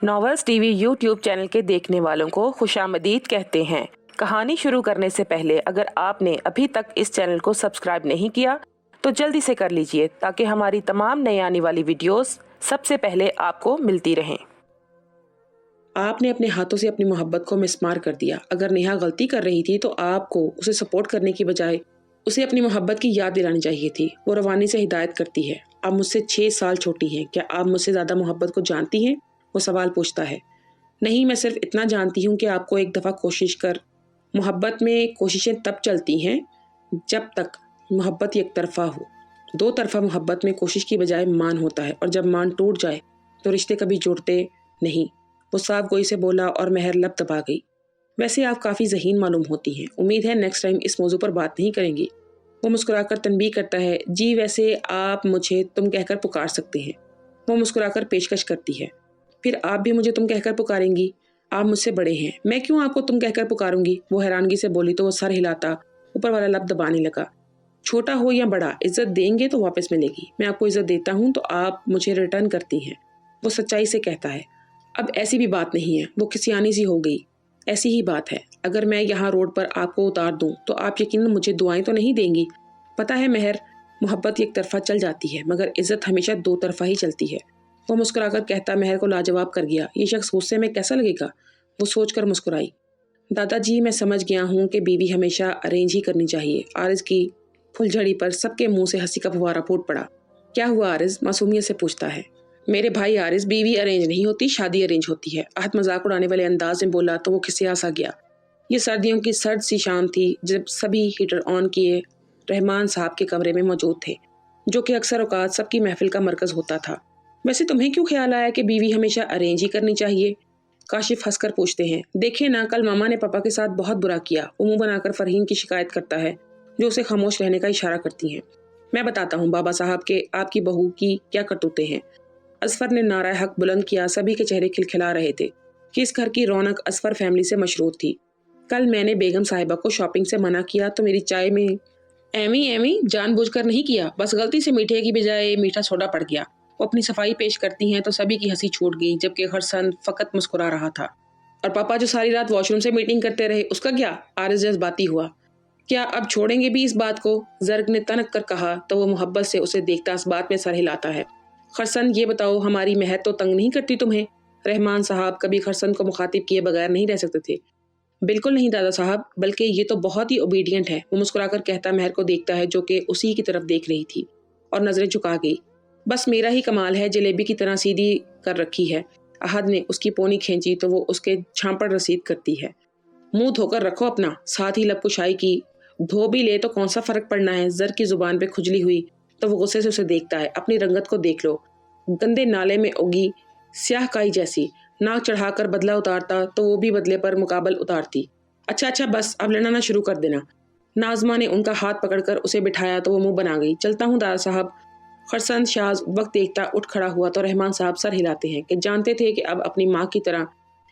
Novels TV YouTube channel के देखने वालों को खुशामदीद कहते हैं। कहानी शुरू करने से पहले अगर आपने अभी तक इस चैनल को सब्सक्राइब नहीं किया तो जल्दी से कर लीजिए ताकि हमारी तमाम नई आने वाली वीडियोस सबसे पहले आपको मिलती रहें। आपने अपने हाथों से अपनी मोहब्बत को मिसमार कर दिया। अगर नेहा गलती कर रही थी तो आपको उसे सपोर्ट करने की बजाय उसे अपनी मोहब्बत की याद दिलानी चाहिए थी। वो रवानी से हिदायत करती है। आप मुझसे 6 साल छोटी हैं, क्या आप मुझसे ज़्यादा मोहब्बत को जानती हैं? वो सवाल पूछता है। नहीं, मैं सिर्फ इतना जानती हूँ कि आपको एक दफ़ा कोशिश कर। मोहब्बत में कोशिशें तब चलती हैं जब तक मोहब्बत एक तरफा हो। 2 तरफा मोहब्बत में कोशिश की बजाय मान होता है, और जब मान टूट जाए तो रिश्ते कभी जुड़ते नहीं। वो साफ गोई से बोला और महर लब दबा गई। वैसे आप काफ़ी ज़हीन मालूम होती हैं। उम्मीद है नेक्स्ट टाइम इस मौजू पर बात नहीं करेंगी। वो मुस्कुराकर तनबीह करता है। जी, वैसे आप मुझे तुम कहकर पुकार सकते हैं। वो मुस्कुराकर पेशकश करती है। फिर आप भी मुझे तुम कहकर पुकारेंगी? आप मुझसे बड़े हैं, मैं क्यों आपको तुम कहकर पुकारूंगी? वो हैरानगी से बोली तो वो सर हिलाता ऊपर वाला लब दबाने लगा। छोटा हो या बड़ा, इज्जत देंगे तो वापस मिलेगी। मैं आपको इज्जत देता हूँ तो आप मुझे रिटर्न करती हैं। वो सच्चाई से कहता है। अब ऐसी भी बात नहीं है, वो खिसियानी सी हो गई। ऐसी ही बात है, अगर मैं यहाँ रोड पर आपको उतार दूँ तो आप यकीनन मुझे दुआएं तो नहीं देंगी। पता है महर, मोहब्बत एक तरफा चल जाती है मगर इज्जत हमेशा 2 तरफा ही चलती है। वो मुस्कुराकर कहता महर को लाजवाब कर गया। ये शख्स गुस्से में कैसा लगेगा? वो सोचकर मुस्कुराई। दादाजी, मैं समझ गया हूँ कि बीवी हमेशा अरेंज ही करनी चाहिए। आरिज की फुलझड़ी पर सबके मुंह से हंसी का फुवारा फूट पड़ा। क्या हुआ आरिज? मासूमियत से पूछता है। मेरे भाई आरिज, बीवी अरेंज नहीं होती, शादी अरेंज होती है। आहत मजाक उड़ाने वाले अंदाज में बोला तो वो खिसिया सा गया। ये सर्दियों की सर्द सी शाम थी जब सभी हीटर ऑन किए रहमान साहब के कमरे में मौजूद थे, जो कि अक्सर औकात सबकी महफिल का मरकज होता था। वैसे तुम्हें क्यों ख्याल आया कि बीवी हमेशा अरेंज ही करनी चाहिए? काशिफ हंसकर पूछते हैं। देखे ना, कल मामा ने पापा के साथ बहुत बुरा किया। वो मुंह बनाकर फरहीन की शिकायत करता है, जो उसे खामोश रहने का इशारा करती हैं। मैं बताता हूँ बाबा साहब के आपकी बहू की क्या करतूतें हैं। असफर ने नारा हक बुलंद किया। सभी के चेहरे खिलखिला रहे थे कि इस घर की रौनक असफर फैमिली से मशरूत थी। कल मैंने बेगम साहिबा को शॉपिंग से मना किया तो मेरी चाय में एमी जानबूझकर नहीं किया, बस गलती से मीठे की बजाय मीठा सोडा पड़ गया। वो अपनी सफाई पेश करती हैं तो सभी की हंसी छूट गई, जबकि खरसन फकत मुस्कुरा रहा था। और पापा जो सारी रात वॉशरूम से मीटिंग करते रहे, उसका क्या? आरिज जज्बाती हुआ। क्या अब छोड़ेंगे भी इस बात को? जर्ग ने तनक कर कहा तो वो मोहब्बत से उसे देखता इस बात में सर हिलाता है। खरसन, ये बताओ, हमारी महर तो तंग नहीं करती तुम्हें? रहमान साहब कभी खरसन को मुखातिब किए बगैर नहीं रह सकते थे। बिल्कुल नहीं दादा साहब, बल्कि ये तो बहुत ही ओबीडियंट है। वो मुस्कुराकर कहता महर को देखता है, जो कि उसी की तरफ देख रही थी, और नजरें झुका गई। बस मेरा ही कमाल है, जलेबी की तरह सीधी कर रखी है। अहद ने उसकी पोनी खींची तो वो उसके झांपड़ रसीद करती है। मुंह धोकर रखो अपना। साथ ही लब कुशाई की। धो भी ले तो कौन सा फर्क पड़ना है? जर की जुबान पे खुजली हुई तो वो गुस्से से उसे देखता है। अपनी रंगत को देख लो, गंदे नाले में उगी स्याह काई जैसी। नाक चढ़ाकर बदला उतारता तो वो भी बदले पर मुकाबल उतारती। अच्छा बस, अब लड़ना शुरू कर देना। नाजमा ने उनका हाथ पकड़कर उसे बिठाया तो वो मुंह बना गई। चलता हूँ दादा साहब। खरसन शाज वक्त देखता उठ खड़ा हुआ तो रहमान साहब सर हिलाते हैं कि जानते थे कि अब अपनी माँ की तरह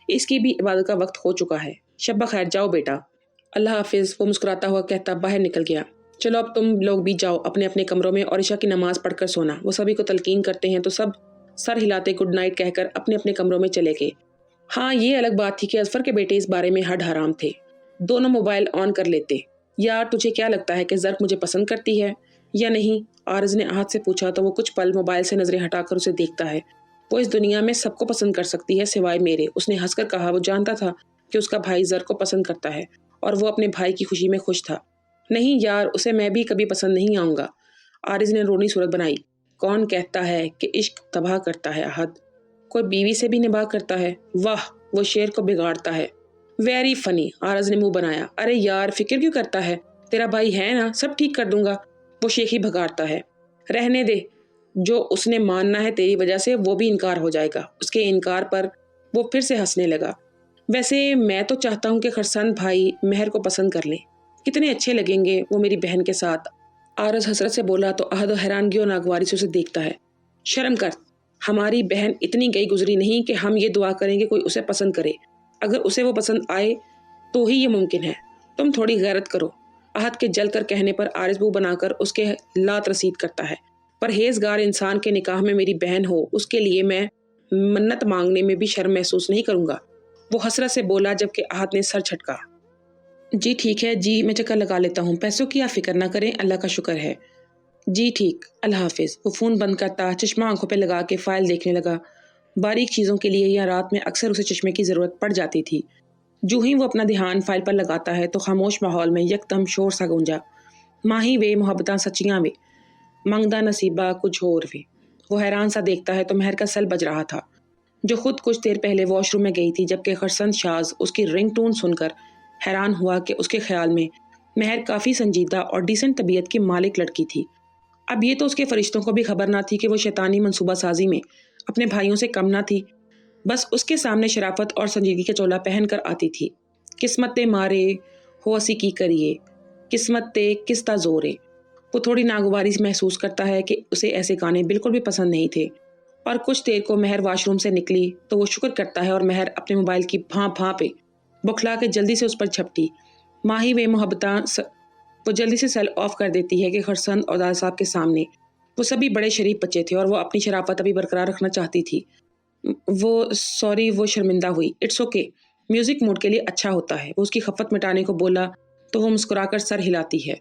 इसकी भी इबादत का वक्त हो चुका है। शब्बा खैर, जाओ बेटा। अल्लाह हाफिज। वो मुस्कुराता हुआ कहता बाहर निकल गया। चलो अब तुम लोग भी जाओ अपने अपने कमरों में और इशा की नमाज पढ़कर सोना। वो सभी को तलकीन करते हैं तो सब सर हिलाते गुड नाइट कहकर अपने अपने कमरों में चले गए। हाँ, ये अलग बात थी कि असफर के बेटे इस बारे में हड हराम थे। दोनों मोबाइल ऑन कर लेते। यार, तुझे क्या लगता है कि जर्क मुझे पसंद करती है या नहीं? आरिज ने आहत से पूछा तो वो कुछ पल मोबाइल से नजरें हटाकर उसे देखता है। वो इस दुनिया में सबको पसंद कर सकती है सिवाय मेरे, उसने हंसकर कहा। वो जानता था कि उसका भाई जर्क को पसंद करता है और वो अपने भाई की खुशी में खुश था। नहीं यार, उसे मैं भी कभी पसंद नहीं आऊंगा। आरिज ने रोनी सूरत बनाई। कौन कहता है कि इश्क तबाह करता है अहद? कोई बीवी से भी निभाह करता है? वाह, वो शेर को बिगाड़ता है। Very funny. आरिज ने मुंह बनाया। अरे यार, फिक्र क्यों करता है? तेरा भाई है ना, सब ठीक कर दूंगा। वो शेखी भगाड़ता है। रहने दे, जो उसने मानना है तेरी वजह से वो भी इनकार हो जाएगा। उसके इनकार पर वो फिर से हंसने लगा। वैसे मैं तो चाहता हूँ कि खरसन भाई महर को पसंद कर ले। कितने अच्छे लगेंगे वो मेरी बहन के साथ। आरज हसरत से बोला तो अहद हैरानगी और नागवारी से उसे देखता है। शर्म कर, हमारी बहन इतनी गई गुजरी नहीं कि हम ये दुआ करेंगे कोई उसे पसंद करे। अगर उसे वो पसंद आए तो ही ये मुमकिन है। तुम थोड़ी गैरत करो। अहद के जल कर कहने पर आरिज मुंह बनाकर उसके लात रसीद करता है। परहेजगार इंसान के निकाह में मेरी बहन हो, उसके लिए मैं मन्नत मांगने में भी शर्म महसूस नहीं करूंगा। वो हसरत से बोला जबकि आहत ने सर झटका। जी ठीक है जी, मैं चक्कर लगा लेता हूँ, पैसों की आप फिक्र ना करें, अल्लाह का शुक्र है। जी ठीक, अल्लाह हाफिज। वो फ़ोन बंद करता चश्मा आंखों पे लगा के फाइल देखने लगा। बारीक चीज़ों के लिए या रात में अक्सर उसे चश्मे की ज़रूरत पड़ जाती थी। जो ही वो अपना ध्यान फाइल पर लगाता है तो खामोश माहौल में यकदम शोर सा गूंजा। माही वे मोहब्बतां सच्चियां वे, मंगदा नसीबा कुछ और वे। वो हैरान सा देखता है तो महर का सेल बज रहा था, जो खुद कुछ देर पहले वॉशरूम में गई थी, जबकि खरसंद शाज उसकी रिंगटोन सुनकर हैरान हुआ कि उसके ख्याल में महर काफ़ी संजीदा और डिसेंट तबीयत की मालिक लड़की थी। अब ये तो उसके फरिश्तों को भी खबर ना थी कि वो शैतानी मंसूबा साजी में अपने भाइयों से कम ना थी। बस उसके सामने शराफत और संजीदगी का चोला पहन कर आती थी। किस्मत ते मारे हो असी की करिए, किस्मत ते किस्ता जोरे। वो थोड़ी नागवारी महसूस करता है कि उसे ऐसे गाने बिल्कुल भी पसंद नहीं थे। और कुछ देर को महर वॉशरूम से निकली तो वो शुक्र करता है और महर अपने मोबाइल की भां पे बुखला के जल्दी से उस पर झपटी। माही वे मोहब्बतां वो जल्दी से सेल ऑफ कर देती है कि खरसंद और दादा साहब के सामने वो सभी बड़े शरीफ बच्चे थे और वो अपनी शराफत अभी बरकरार रखना चाहती थी। वो शर्मिंदा हुई। इट्स ओके, म्यूजिक मूड के लिए अच्छा होता है। वो उसकी खफत मिटाने को बोला तो वो मुस्कुराकर सर हिलाती है।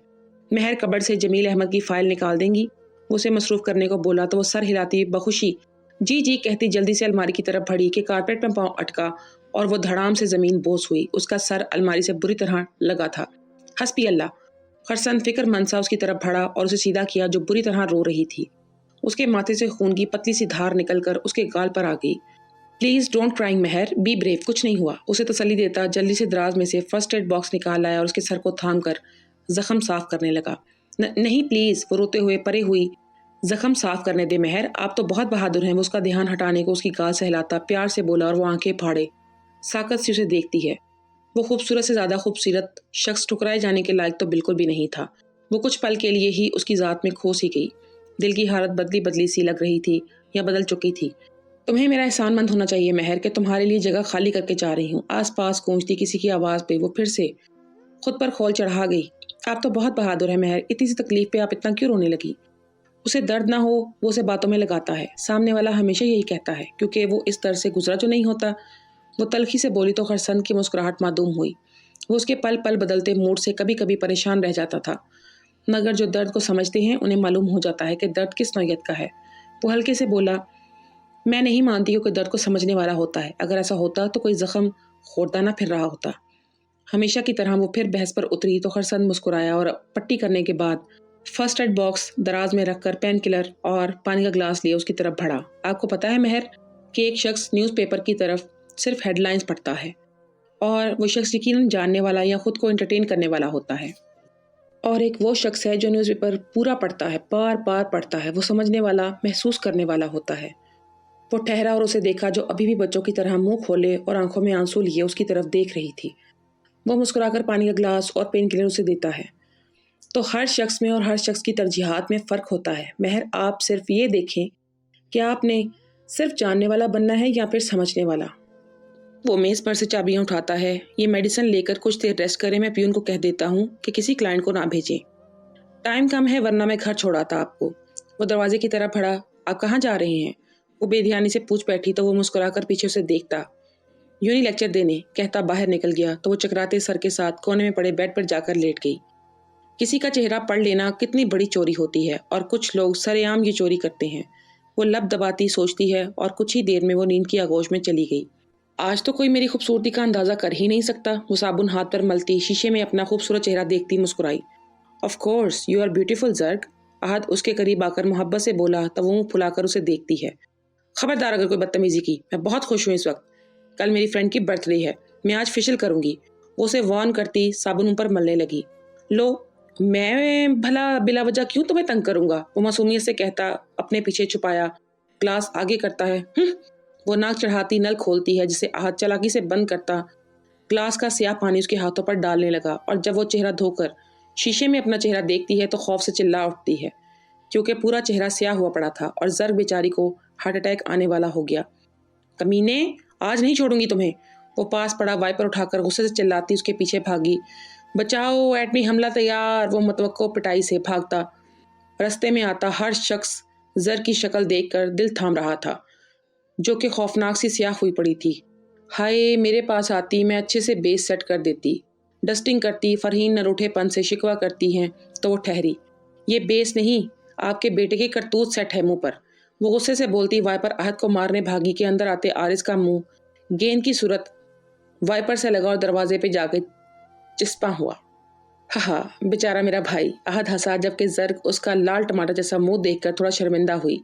महर कबर्ड से जमील अहमद की फाइल निकाल देंगी। वो उसे मसरूफ करने को बोला तो वो सर हिलाती बखुशी जी जी कहती जल्दी से अलमारी की तरफ बढ़ी कि कारपेट में पांव अटका और वो धड़ाम से जमीन बोस हुई। उसका सर अलमारी से बुरी तरह लगा था। हस्बी अल्लाह। खरसंद फिक्रमंद सा उसकी तरफ बढ़ा और उसे सीधा किया, जो बुरी तरह रो रही थी। उसके माथे से खून की पतली सी धार निकलकर उसके गाल पर आ गई। Please don't crying Mehar, be brave, कुछ नहीं हुआ। उसे तसल्ली देता जल्दी से दराज में से फर्स्ट एड बॉक्स निकाल लाया और उसके सर को थाम कर जख्म साफ करने लगा। नहीं प्लीज, वो रोते हुए परे हुई। जख्म साफ करने दे महर, आप तो बहुत बहादुर हैं। वो उसका ध्यान हटाने को उसकी गाल से हिलाता प्यार से बोला और वो आंखें फाड़े साकत से उसे देखती है। वो खूबसूरत से ज्यादा खूबसूरत शख्स ठुकराए जाने के लायक तो बिल्कुल भी नहीं था। वो कुछ पल के लिए ही उसकी जात में खो सी गई। दिल की हालत बदली बदली सी लग रही थी या बदल चुकी थी। तुम्हें मेरा एहसानमंद होना चाहिए महर कि तुम्हारे लिए जगह खाली करके जा रही हूँ। आस पास गूंजती किसी की आवाज़ पे वो फिर से खुद पर खोल चढ़ा गई। आप तो बहुत बहादुर है महर, इतनी सी तकलीफ पे आप इतना क्यों रोने लगी? उसे दर्द ना हो वो उसे बातों में लगाता है। सामने वाला हमेशा यही कहता है क्योंकि वो इस दर्द से गुजरा जो नहीं होता। वो तलखी से बोली तो खरसंद की मुस्कुराहट मासूम हुई। वो उसके पल पल बदलते मूड से कभी कभी परेशान रह जाता था, मगर जो दर्द को समझते हैं उन्हें मालूम हो जाता है कि दर्द किस नौयत का है। वो हल्के से बोला, मैं नहीं मानती कि कोई दर्द को समझने वाला होता है। अगर ऐसा होता तो कोई जख्म खोदता ना फिर रहा होता। हमेशा की तरह वो फिर बहस पर उतरी तो खरसंद मुस्कुराया और पट्टी करने के बाद फर्स्ट एड बॉक्स दराज में रखकर पेन किलर और पानी का ग्लास लिए उसकी तरफ बढ़ा। आपको पता है महर कि एक शख्स न्यूज़पेपर की तरफ सिर्फ हेडलाइंस पढ़ता है और वो शख्स यकीनन जानने वाला या खुद को एंटरटेन करने वाला होता है, और एक वो शख्स है जो न्यूज़पेपर पूरा पढ़ता है, बार बार पढ़ता है। वो समझने वाला, महसूस करने वाला होता है। वो ठहरा और उसे देखा जो अभी भी बच्चों की तरह मुंह खोले और आंखों में आंसू लिए उसकी तरफ देख रही थी। वो मुस्कुराकर पानी का ग्लास और पेन किलर उसे देता है। तो हर शख्स में और हर शख्स की तरजीहात में फ़र्क होता है महर। आप सिर्फ ये देखें कि आपने सिर्फ जानने वाला बनना है या फिर समझने वाला। वो मेज़ पर से चाबियां उठाता है। ये मेडिसिन लेकर कुछ देर रेस्ट करें, मैं पियून को कह देता हूँ कि किसी क्लाइंट को ना भेजें। टाइम कम है वरना मैं घर छोड़ाता आपको। वो दरवाजे की तरफ बढ़ा। आप कहाँ जा रहे हैं? वो बेध्यानी से पूछ बैठी तो वो मुस्कुराकर पीछे उसे देखता यूं ही लेक्चर देने कहता बाहर निकल गया तो वो चकराते सर के साथ कोने में पड़े बेड पर जाकर लेट गई। किसी का चेहरा पढ़ लेना कितनी बड़ी चोरी होती है और कुछ लोग सरेआम ये चोरी करते हैं। वो लब दबाती सोचती है और कुछ ही देर में वो नींद की आगोश में चली गई। आज तो कोई मेरी खूबसूरती का अंदाजा कर ही नहीं सकता। वो साबुन हाथ पर मलती शीशे में अपना खूबसूरत चेहरा देखती मुस्कुराई। Of course you are beautiful जर्ग। आहद उसके करीब आकर मोहब्बत से बोला तब वो मुंह फुलाकर उसे देखती है। खबरदार अगर कोई बदतमीजी की। मैं बहुत खुश हूँ इस वक्त। कल मेरी फ्रेंड की बर्थडे है, मैं आज फेशियल करूंगी। वो उसे वार्न करती साबुन पर मलने लगी। लो, मैं भला बिला वजह क्यों तुम्हें तंग करूंगा? वो मासूमियत से कहता अपने पीछे छुपाया ग्लास आगे करता है। वो नाक चढ़ाती नल खोलती है जिसे आहत चालाकी से बंद करता ग्लास का स्याह पानी उसके हाथों पर डालने लगा। और जब वो चेहरा धोकर शीशे में अपना चेहरा देखती है तो खौफ से चिल्ला उठती है क्योंकि पूरा चेहरा स्याह हुआ पड़ा था और जर्ग बेचारी को हार्ट अटैक आने वाला हो गया। कमीने, आज नहीं छोड़ूंगी तुम्हें। वो पास पड़ा वाइपर उठाकर गुस्से से चिल्लाती उसके पीछे भागी। बचाओ, एटमी हमला तैयार। वो मतवक्को पिटाई से भागता रास्ते में आता हर शख्स जर की शक्ल देखकर दिल थाम रहा था। जो कि खौफनाक सी स्याह हुई पड़ी थी। हाय, मेरे पास आती, मैं अच्छे से बेस सेट कर देती, डस्टिंग करती। फरहीन नरूठेपन से शिकवा करती हैं तो वो ठहरी। ये बेस नहीं, आपके बेटे की करतूत सेट है मुंह पर। वो गुस्से से बोलती वाइपर आहत को मारने भागी के अंदर आते आरिस का मुंह गेंद की सूरत वाइपर से लगा और दरवाजे पे जाके चिस्पा हुआ। हा, बेचारा मेरा भाई, आहत हंसा, जबकि जर्ग उसका लाल टमाटर जैसा मुंह देखकर थोड़ा शर्मिंदा हुई।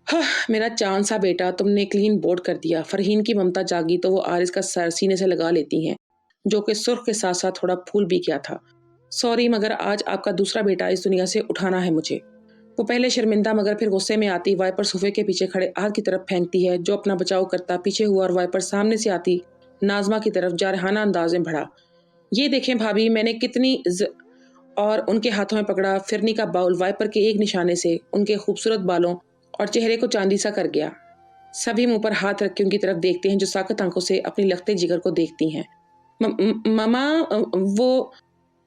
हाँ, मेरा चांद सा बेटा, तुमने क्लीन बोर्ड कर दिया। फरहीन की ममता जागी तो वो आरिस का सर सीने से लगा लेती हैं, जो कि सुर्ख के साथ साथ थोड़ा फूल भी गया था। सॉरी, मगर आज आपका दूसरा बेटा इस दुनिया से उठाना है मुझे। वो पहले शर्मिंदा मगर फिर गुस्से में आती वाइपर सोफे के पीछे खड़े आहत की तरफ फेंकती है, जो अपना बचाव करता पीछे हुआ और वाइपर सामने से आती नाजमा की तरफ जारहाना अंदाज में बढ़ा। ये देखें भाभी, मैंने कितनी और उनके हाथों में पकड़ा फिरनी का बाउल वाइपर के एक निशाने से उनके खूबसूरत बालों और चेहरे को चांदी सा कर गया। सभी मुंह पर हाथ रख के उनकी तरफ देखते हैं, जो साकत आंखों से अपनी लखते जिगर को देखती हैं। मामा,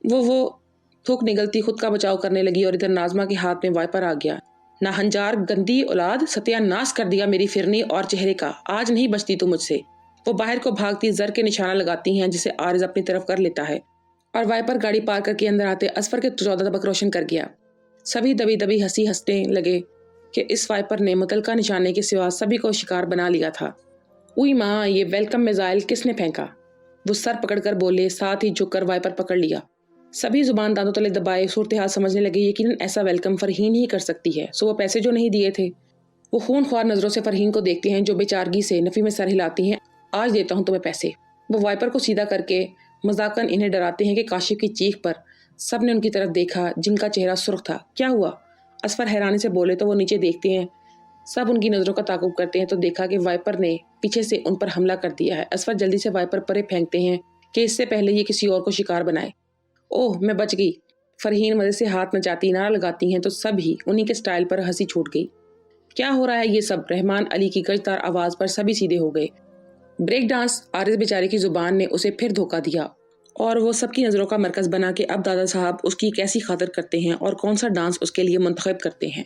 वो थूक निगलती खुद का बचाव करने लगी और इधर नाजमा के हाथ में वाइपर आ गया। नाहंजार, गंदी औलाद, सत्यानाश कर दिया मेरी फिरनी और चेहरे का। आज नहीं बचती तू मुझसे। वो बाहर को भागती जर के निशाना लगाती हैं, जिसे आरिज अपनी तरफ कर लेता है और वाइपर गाड़ी पार करके अंदर आते असफर के 14 तबक रोशन कर गया। सभी दबी दबी हंसने लगे कि इस वाइपर ने मुतलका निशाने के सिवा सभी को शिकार बना लिया था। उई माँ, ये वेलकम मिसाइल किसने फेंका? वो सर पकड़कर बोले, साथ ही झुककर वाइपर पकड़ लिया। सभी जुबान दांतों तले दबाए सूरत हाल समझने लगे। यकीनन ऐसा वेलकम फरहीन ही कर सकती है। सो वो पैसे जो नहीं दिए थे। वो खून ख्वार नजरों से फरहीन को देखते हैं, जो बेचारगी से नफी में सर हिलाती हैं। आज देता हूँ तुम्हें पैसे। वो वाइपर को सीधा करके मजाकन इन्हें डराते हैं कि काशिफ की चीख पर सब ने उनकी तरफ देखा, जिनका चेहरा सुर्ख था। क्या हुआ? असफर हैरानी से बोले तो वो नीचे देखते हैं। सब उनकी नजरों का ताकुब करते हैं तो देखा कि वाइपर ने पीछे से उन पर हमला कर दिया है। असफर जल्दी से वाइपर परे फेंकते हैं कि इससे पहले ये किसी और को शिकार बनाए। ओह, मैं बच गई। फरहीन मजे से हाथ नचाती नारा लगाती हैं तो सब ही उन्हीं के स्टाइल पर हंसी छूट गई। क्या हो रहा है ये सब? रहमान अली की गजदार आवाज पर सभी सीधे हो गए। ब्रेक डांस, आरिस बेचारे की जुबान ने उसे फिर धोखा दिया और वो सबकी नजरों का मरकज बना कि अब दादा साहब उसकी कैसी खातिर करते हैं और कौन सा डांस उसके लिए मुंतखब करते हैं।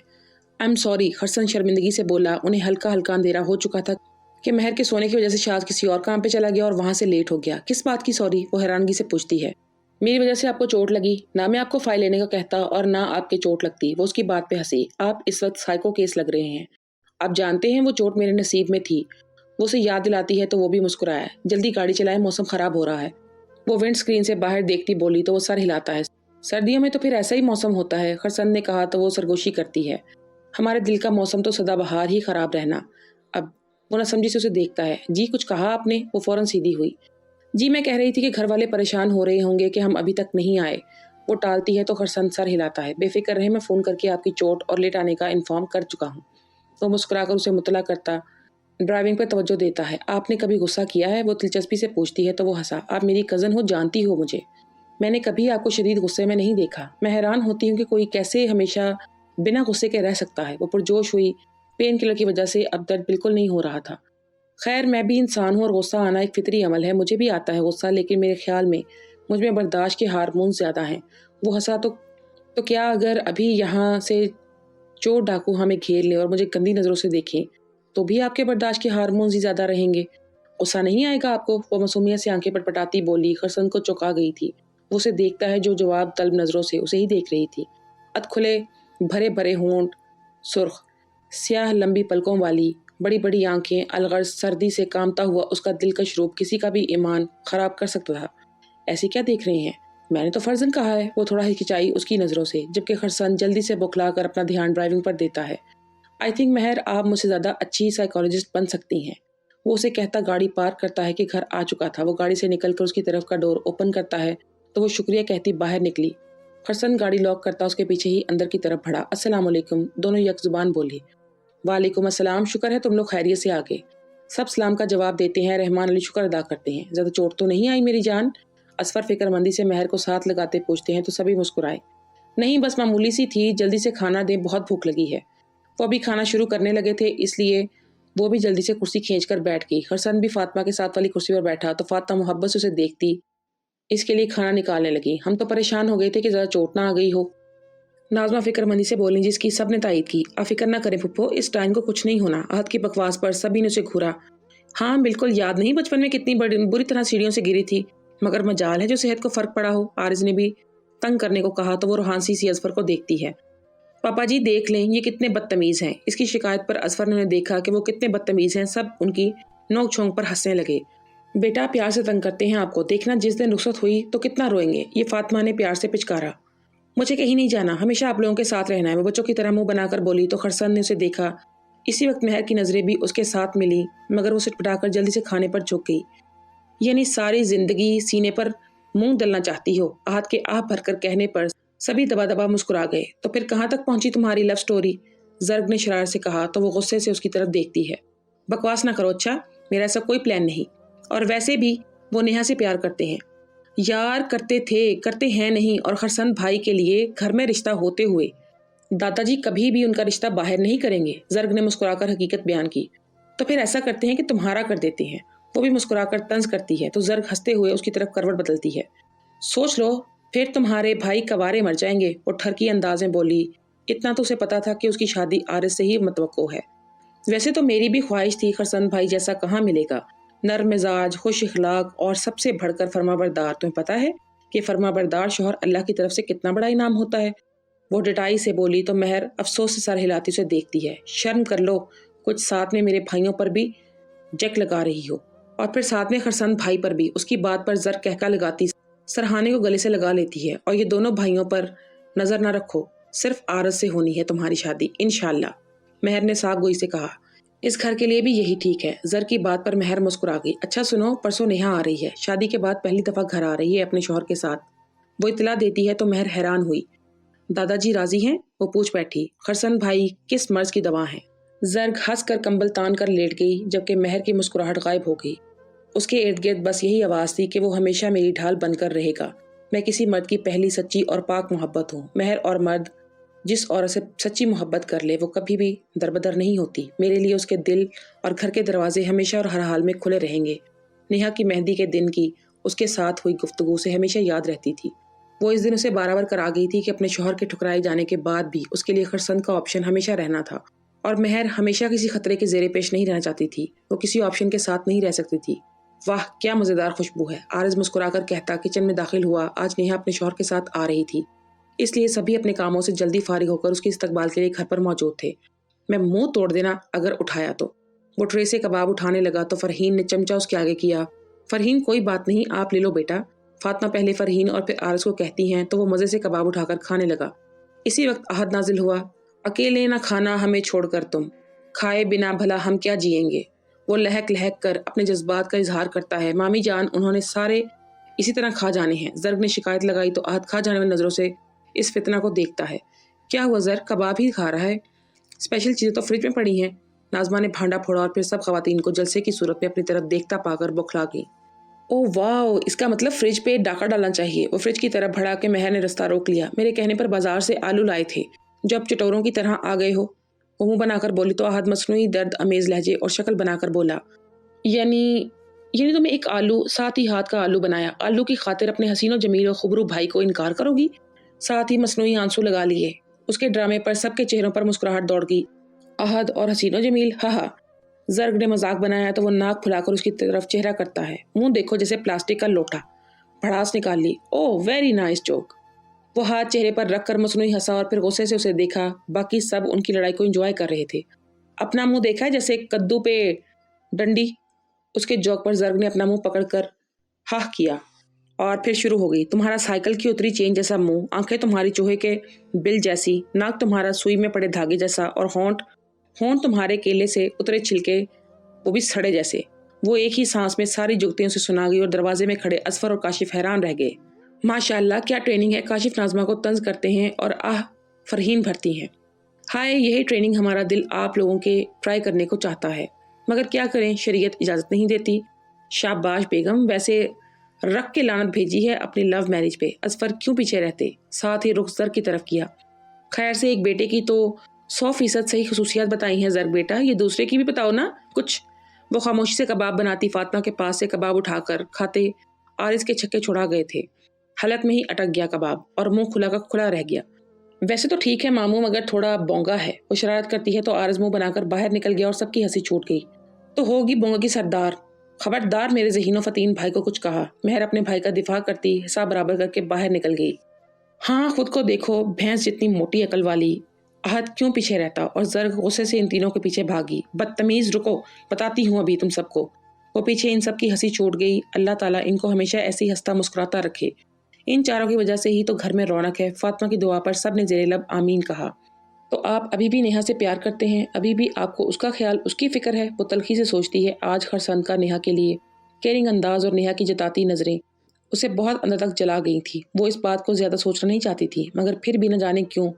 आई एम सॉरी, खरसन शर्मिंदगी से बोला। उन्हें हल्का हल्का अंधेरा हो चुका था कि महर के सोने की वजह से शायद किसी और काम पे चला गया और वहां से लेट हो गया। किस बात की सॉरी? वो हैरानगी से पूछती है। मेरी वजह से आपको चोट लगी? ना मैं आपको फाइल लेने का कहता और ना आपके चोट लगती। वो उसकी बात पे हंसी। आप इस वक्त साइको केस लग रहे हैं। आप जानते हैं वो चोट मेरे नसीब में थी। वो उसे याद दिलाती है तो वो भी मुस्कुराया। जल्दी गाड़ी चलाए, मौसम खराब हो रहा है। वो विंड स्क्रीन से बाहर देखती बोली तो वो सर हिलाता है। सर्दियों में तो फिर ऐसा ही मौसम होता है, खरसन ने कहा तो वो सरगोशी करती है। हमारे दिल का मौसम तो सदाबहार ही खराब रहना। अब वो न समझी से उसे देखता है। जी, कुछ कहा आपने? वो फौरन सीधी हुई। जी, मैं कह रही थी कि घर वाले परेशान हो रहे होंगे कि हम अभी तक नहीं आए। वो टालती है तो खरसन सर हिलाता है। बेफिक्र रहे, मैं फोन करके आपकी चोट और लेट आने का इन्फॉर्म कर चुका हूँ। वो मुस्कुराकर उसे मुतला करता ड्राइविंग पर तवज्जो देता है। आपने कभी गुस्सा किया है? वो दिलचस्पी से पूछती है तो वो हंसा। आप मेरी कज़न हो, जानती हो मुझे। मैंने कभी आपको शदीद गुस्से में नहीं देखा। मैं हैरान होती हूँ कि कोई कैसे हमेशा बिना गुस्से के रह सकता है। वो पुरजोश हुई। पेन किलर की वजह से अब दर्द बिल्कुल नहीं हो रहा था। खैर, मैं भी इंसान हूँ और गुस्सा आना एक फितरी अमल है। मुझे भी आता है गुस्सा, लेकिन मेरे ख्याल में मुझ में बर्दाश्त के हार्मोन ज़्यादा हैं। वो हंसा तो क्या अगर अभी यहाँ से चोर डाकू हमें घेर ले और मुझे गंदी नज़रों से देखें तो भी आपके बर्दाश्त के हार्मोन्स ही ज़्यादा रहेंगे? गुस्सा नहीं आएगा आपको? वो मासूमियत से आंखें पटपटाती बोली। खरसन को चौंका गई थी। वो उसे देखता है जो जवाब तलब नज़रों से उसे ही देख रही थी। अधखुले भरे भरे होंठ, सुर्ख स्याह लंबी पलकों वाली बड़ी बड़ी आंखें, अलगर्ज सर्दी से कामता हुआ उसका दिलकश रूप किसी का भी ईमान खराब कर सकता था। ऐसे क्या देख रहे हैं? मैंने तो फर्जन कहा है। वो थोड़ा हिचकिचाई उसकी नज़रों से, जबकि खरसन जल्दी से बौखलाकर अपना ध्यान ड्राइविंग पर देता है। आई थिंक महर, आप मुझसे ज़्यादा अच्छी साइकोलॉजिस्ट बन सकती हैं। वो उसे कहता गाड़ी पार्क करता है कि घर आ चुका था। वो गाड़ी से निकलकर उसकी तरफ का डोर ओपन करता है तो वो शुक्रिया कहती बाहर निकली। खरसन गाड़ी लॉक करता उसके पीछे ही अंदर की तरफ बढ़ा। अस्सलाम वालेकुम, दोनों यक जुबान बोली। वालेकुम अस्सलाम, शुक्र है तुम लोग खैरियत से आ गए। सब सलाम का जवाब देते हैं। रहमान अली शुक्र अदा करते हैं। ज़्यादा चोट तो नहीं आई मेरी जान? असफर फिक्रमंदी से महर को साथ लगाते पूछते हैं तो सभी मुस्कुराए। नहीं, बस मामूली सी थी। जल्दी से खाना दें, बहुत भूख लगी है। वो अभी खाना शुरू करने लगे थे, इसलिए वो भी जल्दी से कुर्सी खींचकर बैठ गई। खरसन भी फातिमा के साथ वाली कुर्सी पर बैठा तो फातिमा मोहब्बत से उसे देखती इसके लिए खाना निकालने लगी। हम तो परेशान हो गए थे कि ज़रा चोट ना आ गई हो। नाज़मा फिक्रमंदी से बोली, जिसकी सब ने तायद की। आप फिक्र ना करें फुप्पो, इस टाइम को कुछ नहीं होना। आहद की बकवास पर सभी ने उसे घूरा। हाँ बिल्कुल, याद नहीं बचपन में कितनी बुरी तरह सीढ़ियों से गिरी थी, मगर मजाल है जो सेहत को फर्क पड़ा हो। आरिज ने भी तंग करने को कहा तो वो रूहानी सी अजफर को देखती है। पापा जी देख लें, ये कितने बदतमीज हैं। इसकी शिकायत पर अजफर ने देखा कि वो कितने बदतमीज हैं। सब उनकी नोक झोंक पर हंसने लगे। बेटा प्यार से तंग करते हैं आपको, देखना जिस दिन रुखसत हुई तो कितना रोएंगे। ये फातिमा ने प्यार से पिचकारा। मुझे कहीं नहीं जाना, हमेशा आप लोगों के साथ रहना है। वो बच्चों की तरह मुंह बनाकर बोली तो खरसन ने उसे देखा। इसी वक्त महर की नजरें भी उसके साथ मिली, मगर वो सिटपटाकर जल्दी से खाने पर झुक गई। यानी सारी जिंदगी सीने पर मुंह दलना चाहती हो? आहद के आह भरकर कहने पर सभी दबा दबा मुस्कुरा गए। तो फिर कहाँ तक पहुंची तुम्हारी लव स्टोरी? जर्ग ने शरारत से कहा तो वो गुस्से से उसकी तरफ देखती है। बकवास ना करो अच्छा, मेरा ऐसा कोई प्लान नहीं। और वैसे भी वो नेहा से प्यार करते हैं। यार करते थे, करते हैं नहीं। और खरसन भाई के लिए घर में रिश्ता होते हुए दादाजी कभी भी उनका रिश्ता बाहर नहीं करेंगे। जर्ग ने मुस्कुराकर हकीकत बयान की। तो फिर ऐसा करते हैं कि तुम्हारा कर देते हैं। वो भी मुस्कुराकर तंज करती है तो जर्ग हंसते हुए उसकी तरफ करवट बदलती है। सोच लो, फिर तुम्हारे भाई कवारे मर जाएंगे। वो ठरकी अंदाज में बोली। इतना तो उसे पता था कि उसकी शादी आरिस से ही मतवक्को है। वैसे तो मेरी भी ख्वाहिश थी, खरसन भाई जैसा कहाँ मिलेगा। नर्म मिजाज, खुश इखलाक और सबसे बढ़कर फरमाबरदार। तुम्हें पता है कि फरमाबरदार शौहर अल्लाह की तरफ से कितना बड़ा इनाम होता है? वो डटाई से बोली तो महर अफसोस से सर हिलाती उसे देखती है। शर्म कर लो, कुछ साथ में मेरे भाइयों पर भी जक लगा रही हो, और फिर साथ में खरसन भाई पर भी। उसकी बात पर जर कहका लगाती सरहाने को गले से लगा लेती है। और ये दोनों भाइयों पर नजर ना रखो, सिर्फ आरज से होनी है तुम्हारी शादी इंशाल्लाह। महर ने साग गोई से कहा। इस घर के लिए भी यही ठीक है। जर की बात पर महर मुस्कुरा गई। अच्छा सुनो, परसों नेहा आ रही है, शादी के बाद पहली दफा घर आ रही है अपने शौहर के साथ। वो इतला देती है तो महर हैरान हुई। दादाजी राजी हैं? वो पूछ बैठी। खरसन भाई किस मर्ज की दवा है? जर्ग हंस कर कंबल तान कर लेट गई, जबकि महर की मुस्कुराहट गायब हो गई। उसके इर्द गिर्द बस यही आवाज थी कि वो हमेशा मेरी ढाल बनकर रहेगा। मैं किसी मर्द की पहली सच्ची और पाक मोहब्बत हूँ। महर और मर्द जिस औरत से सच्ची मोहब्बत कर ले वो कभी भी दरबदर नहीं होती। मेरे लिए उसके दिल और घर के दरवाजे हमेशा और हर हाल में खुले रहेंगे। नेहा की मेहंदी के दिन की उसके साथ हुई गुफ्तगू से हमेशा याद रहती थी। वो इस दिन उसे बार कर आ गई थी कि अपने शौहर के ठुकराए जाने के बाद भी उसके लिए खरसन का ऑप्शन हमेशा रहना था। और महर हमेशा किसी खतरे के जेरे पेश नहीं रहना चाहती थी। वो किसी ऑप्शन के साथ नहीं रह सकती थी। वाह क्या मजेदार खुशबू है, आरिज मुस्कुराकर कहता। किचन में दाखिल हुआ। आज नेहा अपने शौहर के साथ आ रही थी, इसलिए सभी अपने कामों से जल्दी फारिग होकर उसके इस्तकबाल के लिए घर पर मौजूद थे। मैं मुंह तोड़ देना अगर उठाया तो। वो ट्रे से कबाब उठाने लगा तो फरहीन ने चमचा उसके आगे किया। फरहीन कोई बात नहीं, आप ले लो बेटा। फातिमा पहले फरहीन और फिर आरिज को कहती हैं तो वो मजे से कबाब उठाकर खाने लगा। इसी वक्त आहद नाजिल हुआ। अकेले ना खाना हमें छोड़कर तुम, खाए बिना भला हम क्या जिएंगे। वो लहक लहक कर अपने जज्बात का इजहार करता है। मामी जान उन्होंने सारे इसी तरह खा जाने हैं। जर्ग ने शिकायत लगाई तो आहद खा जाने वाली नजरों से इस फितना को देखता है। क्या हुआ जर, कबाब ही खा रहा है? स्पेशल चीजें तो फ्रिज में पड़ी हैं। नाज़मा ने भांडा फोड़ा और फिर सब खवातीन को जलसे की सूरत में अपनी तरफ देखता पाकर बौखला गई। ओह वाह, इसका मतलब फ्रिज पे डाका डालना चाहिए। वो फ्रिज की तरफ भड़ा के महर ने रास्ता रोक लिया। मेरे कहने पर बाजार से आलू लाए थे जो अब चटोरों की तरह आ गए हो। वो मुंह बनाकर बोली तो आहद मसनूई दर्द अमेज लहजे और शक्ल बनाकर बोला, यानी तुम्हें एक आलू साथ ही हाथ का आलू बनाया। आलू की खातिर अपने हसीनो जमील और खुबरू भाई को इनकार करोगी? साथ ही मसनूई आंसू लगा लिए। उसके ड्रामे पर सबके चेहरों पर मुस्कुराहट दौड़ गई। आहद और हसीनो जमील, हा हा। जर्ग ने मजाक बनाया तो वो नाक फुलाकर उसकी तरफ चेहरा करता है। मुंह देखो जैसे प्लास्टिक का लोटा। भड़ास निकाल ली। Oh very nice joke. वो हाथ चेहरे पर रखकर मसनूई हंसा और फिर गुस्से से उसे देखा। बाकी सब उनकी लड़ाई को एंजॉय कर रहे थे। अपना मुंह देखा है जैसे कद्दू पे डंडी। उसके जोक पर जर्ग ने अपना मुंह पकड़कर हाह किया और फिर शुरू हो गई। तुम्हारा साइकिल की उतरी चेन जैसा मुंह, आंखें तुम्हारी चूहे के बिल जैसी, नाक तुम्हारा सुई में पड़े धागे जैसा, और होंठ तुम्हारे केले से उतरे छिलके वो भी सड़े जैसे। वो एक ही सांस में सारी जुगतियों से सुना गई और दरवाजे में खड़े असफर और काशिफ हैरान रह गए। माशाल्लाह क्या ट्रेनिंग है। काशिफ नाज़मा को तंज करते हैं और आह फरहीन भरती हैं। हाय यही ट्रेनिंग हमारा दिल आप लोगों के ट्राई करने को चाहता है, मगर क्या करें शरीयत इजाज़त नहीं देती। शाबाश बेगम, वैसे रख के लानत भेजी है अपनी लव मैरिज पे। असफर क्यों पीछे रहते? साथ ही रुख जर की तरफ किया। खैर से एक बेटे की तो 100% सही खसूसियात बताई हैं जर बेटा, ये दूसरे की भी बताओ ना कुछ। वो खामोशी से कबाब बनाती फातिमा के पास से कबाब उठाकर खाते आरिस के छक्के छुड़ा गए थे। हलक में ही अटक गया कबाब और मुंह खुला का खुला रह गया। वैसे तो ठीक है मामू, मगर थोड़ा बोंगा है। वो शरारत करती है तो आरज मुंह बनाकर बाहर निकल गया और सबकी हंसी छूट गई। तो होगी बोंगा की सरदार। खबरदार मेरे ज़हीनो फतीन भाई को कुछ कहा। मेहर अपने भाई का दिफा करती हिसाब बराबर करके बाहर निकल गई। हाँ, खुद को देखो, भैंस जितनी मोटी अकल वाली। आहद क्यों पीछे रहता और जर्ग गुस्से से इन तीनों के पीछे भागी। बदतमीज, रुको, बताती हूँ अभी तुम सबको। वो पीछे इन सब की हंसी छूट गई। अल्लाह ताला इनको हमेशा ऐसे ही हंसता मुस्कुराता रखे। इन चारों की वजह से ही तो घर में रौनक है। फातिमा की दुआ पर सब ने ज़ेरे लब आमीन कहा। तो आप अभी भी नेहा से प्यार करते हैं? अभी भी आपको उसका ख्याल, उसकी फिक्र है? वो तलखी से सोचती है। आज हर सन का नेहा के लिए केयरिंग अंदाज और नेहा की जताती नजरें उसे बहुत अंदर तक जला गई थी। वो इस बात को ज्यादा सोचना नहीं चाहती थी, मगर फिर भी न जाने क्यों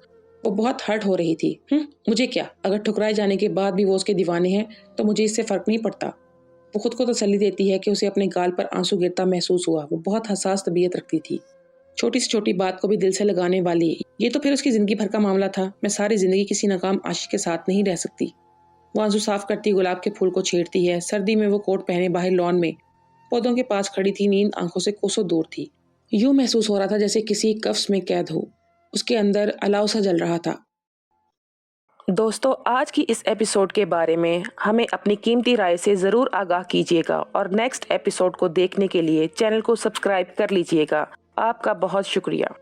वो बहुत हर्ट हो रही थी। मुझे क्या, अगर ठुकराए जाने के बाद भी वो उसके दीवाने हैं तो मुझे इससे फर्क नहीं पड़ता। वो खुद को तसल्ली देती है कि उसे अपने गाल पर आंसू गिरता महसूस हुआ। वो बहुत हसास तबीयत रखती थी, छोटी से छोटी बात को भी दिल से लगाने वाली। ये तो फिर उसकी जिंदगी भर का मामला था। मैं सारी जिंदगी किसी नाकाम आशिक के साथ नहीं रह सकती। वो आंसू साफ करती गुलाब के फूल को छेड़ती है। सर्दी में वो कोट पहने बाहर लॉन में पौधों के पास खड़ी थी। नींद आंखों से कोसों दूर थी। यूं महसूस हो रहा था जैसे किसी कफ्स में कैद हो। उसके अंदर अलाव सा जल रहा था। दोस्तों, आज की इस एपिसोड के बारे में हमें अपनी कीमती राय से ज़रूर आगाह कीजिएगा और नेक्स्ट एपिसोड को देखने के लिए चैनल को सब्सक्राइब कर लीजिएगा। आपका बहुत शुक्रिया।